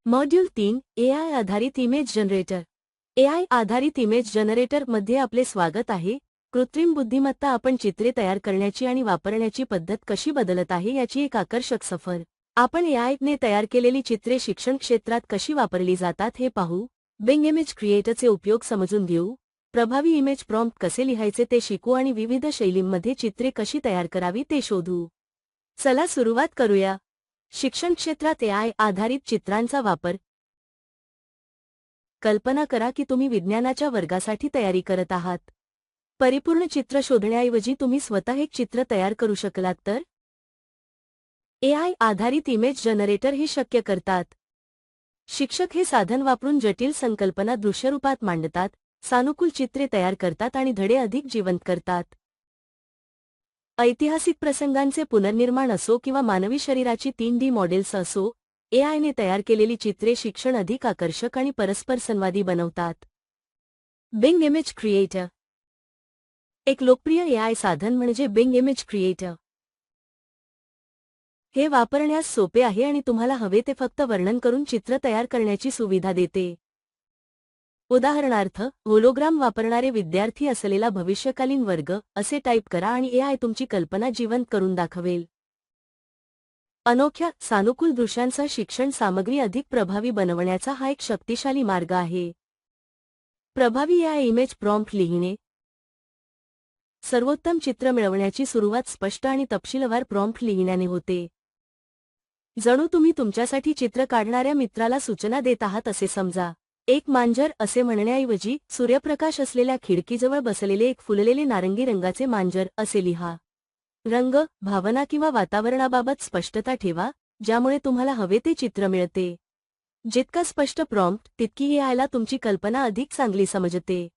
Module 3 AI आधारित image generator. AI आधारित image generator मध्ये आपले स्वागत आहे. कृत्रिम बुद्धिमत्ता आपण चित्रे तयार करण्याची आणि वापरण्याची पद्धत कशी बदलत आहे याची एक आकर्षक सफर. आपण एआयने तयार केलेली चित्रे शिक्षण क्षेत्रात कशी वापरली जातात हे पाहू. बिंग इमेज क्रिएटरचे उपयोग समजून घेऊ. प्रभावी इमेज प्रॉम्प्ट कसे लिहायचे ते शिकू आणि विविध शैलींमध्ये चित्रे कशी तयार करावी ते शोधू. चला सुरुवात करूया. शिक्षण क्षेत्रात एआय आधारित चित्रांचा वापर. कल्पना करा की तुम्ही विज्ञानाच्या वर्गासाठी तयारी करत आहात. परिपूर्ण चित्र शोधण्याऐवजी तुम्ही स्वतः एक चित्र तयार करू शकलात तर? एआय आधारित इमेज जनरेटर हे शक्य करतात. शिक्षक हे साधन वापरून जटिल संकल्पना दृश्यरूपात मांडतात, सानुकूल चित्रे तयार करतात आणि धडे अधिक जिवंत करतात. ऐतिहासिक प्रसंगांचे पुनर्निर्माण असो किंवा मानवी शरीराची 3D मॉडेल्स असो, एआयने तयार केलेली चित्रे शिक्षण अधिक आकर्षक आणि परस्परसंवादी बनवतात. Bing image creator. एक लोकप्रिय एआय साधन म्हणजे बिंग इमेज क्रिएटर. हे वापरण्यास सोपे आहे आणि तुम्हाला हवे ते फक्त वर्णन करून चित्र तयार करण्याची सुविधा देते. उदाहरणार्थ, होलोग्राम वापरणारे विद्यार्थी असलेला भविष्यकालीन वर्ग असे टाईप करा आणि एआय तुमची कल्पना जिवंत करून दाखवेल. अनोख्या, सानुकूल दृश्यांसह शिक्षण सामग्री अधिक प्रभावी बनवण्याचा हा एक शक्तिशाली मार्ग आहे. प्रभावी एआय इमेज प्रॉम्प्ट लिहिणे. सर्वोत्तम चित्र मिळवण्याची सुरुवात स्पष्ट आणि तपशीलवार प्रॉम्प्ट लिहिण्याने होते. जणू तुम्ही तुमच्यासाठी चित्र काढणाऱ्या मित्राला सूचना देत आहात असे समजा. एक मांजर असे म्हणण्याऐवजी सूर्यप्रकाश असलेल्या खिडकीजवळ बसलेले एक फुललेले नारंगी रंगाचे मांजर असे लिहा. रंग, भावना किंवा वातावरणाबाबत स्पष्टता ठेवा, ज्यामुळे तुम्हाला हवे ते चित्र मिळते. जितका स्पष्ट प्रॉम्प्ट तितकी एआयला तुमची कल्पना अधिक चांगली समजते.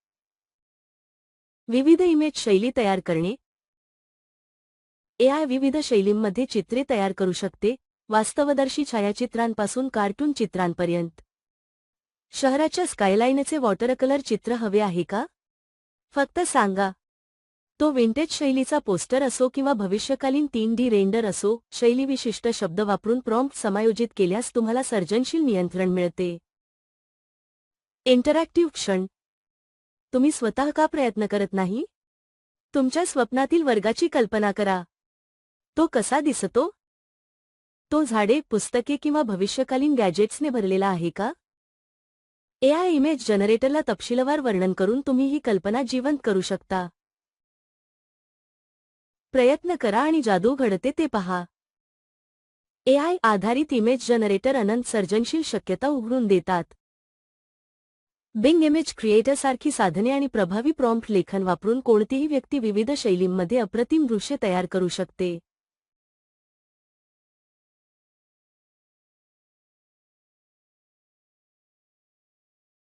विविध इमेज शैली तयार करणे. एआय विविध शैलींमध्ये चित्रे तयार करू शकते, वास्तवदर्शी छायाचित्रांपासून कार्टून चित्रांपर्यंत. शहराच्या स्कायलाईनचे वॉटरकलर चित्र हवे आहे का? फक्त सांगा. तो विंटेज शैलीचा पोस्टर असो किंवा भविष्यकालीन 3D रेंडर असो, शैलीविशिष्ट शब्द वापरून प्रॉम्प्ट समायोजित केल्यास तुम्हाला सर्जनशील नियंत्रण मिळते. इंटरॅक्टिव्ह क्षण. तुम्ही स्वतः का प्रयत्न करत नाही? तुमच्या स्वप्नातील वर्गाची कल्पना करा. तो कसा दिसतो? तो झाडे, पुस्तके किंवा भविष्यकालीन गॅजेट्सने भरलेला आहे का? एआय इमेज जनरेटरला तपशीलवार वर्णन करून तुम्ही ही कल्पना जिवंत करू शकता. प्रयत्न करा आणि जादू घडते ते पहा. एआय आधारित इमेज जनरेटर अनंत सर्जनशील शक्यता उघडून देतात. बिंग इमेज क्रिएटरसारखी साधने आणि प्रभावी प्रॉम्प्ट लेखन वापरून कोणतीही व्यक्ती विविध शैलींमध्ये अप्रतिम दृश्य तयार करू शकते.